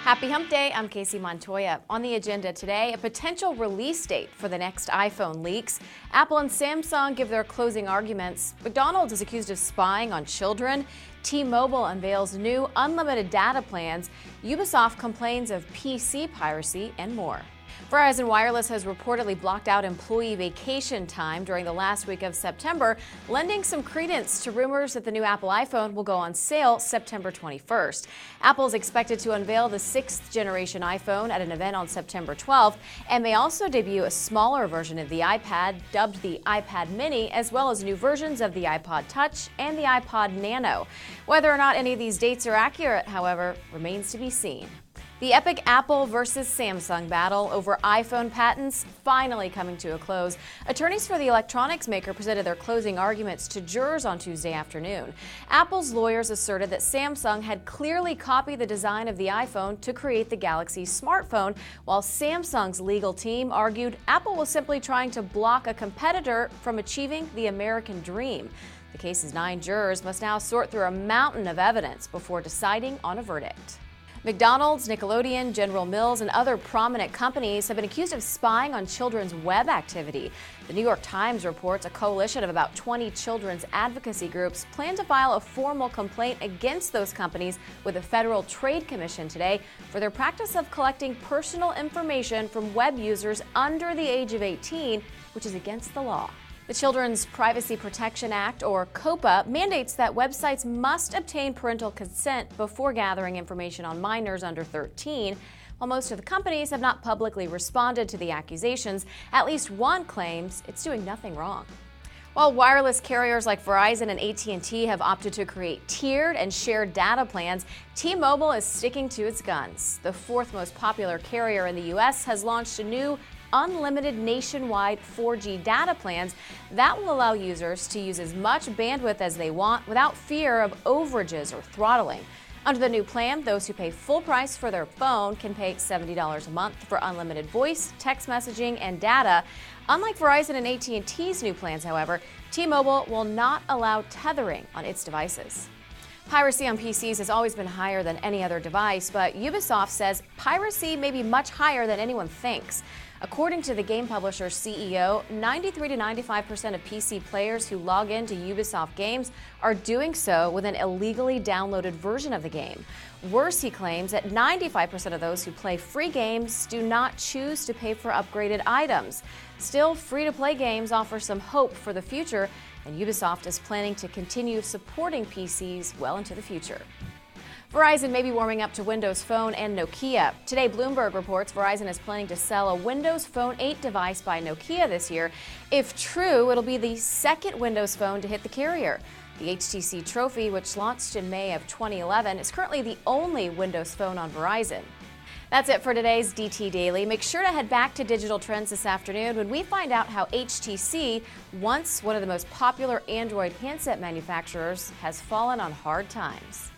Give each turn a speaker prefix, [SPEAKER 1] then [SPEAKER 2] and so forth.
[SPEAKER 1] Happy Hump Day, I'm Casey Montoya. On the agenda today, a potential release date for the next iPhone leaks. Apple and Samsung give their closing arguments. McDonald's is accused of spying on children. T-Mobile unveils new unlimited data plans. Ubisoft complains of PC piracy and more. Verizon Wireless has reportedly blocked out employee vacation time during the last week of September, lending some credence to rumors that the new Apple iPhone will go on sale September 21st. Apple is expected to unveil the 6th generation iPhone at an event on September 12th, and may also debut a smaller version of the iPad, dubbed the iPad Mini, as well as new versions of the iPod Touch and the iPod Nano. Whether or not any of these dates are accurate, however, remains to be seen. The epic Apple versus Samsung battle over iPhone patents finally coming to a close. Attorneys for the electronics maker presented their closing arguments to jurors on Tuesday afternoon. Apple's lawyers asserted that Samsung had clearly copied the design of the iPhone to create the Galaxy smartphone, while Samsung's legal team argued Apple was simply trying to block a competitor from achieving the American dream. The case's 9 jurors must now sort through a mountain of evidence before deciding on a verdict. McDonald's, Nickelodeon, General Mills, and other prominent companies have been accused of spying on children's web activity. The New York Times reports a coalition of about 20 children's advocacy groups plan to file a formal complaint against those companies with the Federal Trade Commission today for their practice of collecting personal information from web users under the age of 18, which is against the law. The Children's Privacy Protection Act, or COPPA, mandates that websites must obtain parental consent before gathering information on minors under 13. While most of the companies have not publicly responded to the accusations, at least one claims it's doing nothing wrong. While wireless carriers like Verizon and AT&T have opted to create tiered and shared data plans, T-Mobile is sticking to its guns. The 4th most popular carrier in the U.S. has launched a new unlimited nationwide 4G data plans that will allow users to use as much bandwidth as they want without fear of overages or throttling. Under the new plan, those who pay full price for their phone can pay $70 a month for unlimited voice, text messaging, and data. Unlike Verizon and AT&T's new plans, however, T-Mobile will not allow tethering on its devices. Piracy on PCs has always been higher than any other device, but Ubisoft says piracy may be much higher than anyone thinks. According to the game publisher's CEO, 93 to 95% of PC players who log into Ubisoft games are doing so with an illegally downloaded version of the game. Worse, he claims that 95% of those who play free games do not choose to pay for upgraded items. Still, free-to-play games offer some hope for the future, and Ubisoft is planning to continue supporting PCs well into the future. Verizon may be warming up to Windows Phone and Nokia. Today, Bloomberg reports Verizon is planning to sell a Windows Phone 8 device by Nokia this year. If true, it'll be the second Windows Phone to hit the carrier. The HTC Trophy, which launched in May of 2011, is currently the only Windows Phone on Verizon. That's it for today's DT Daily. Make sure to head back to Digital Trends this afternoon when we find out how HTC, once one of the most popular Android handset manufacturers, has fallen on hard times.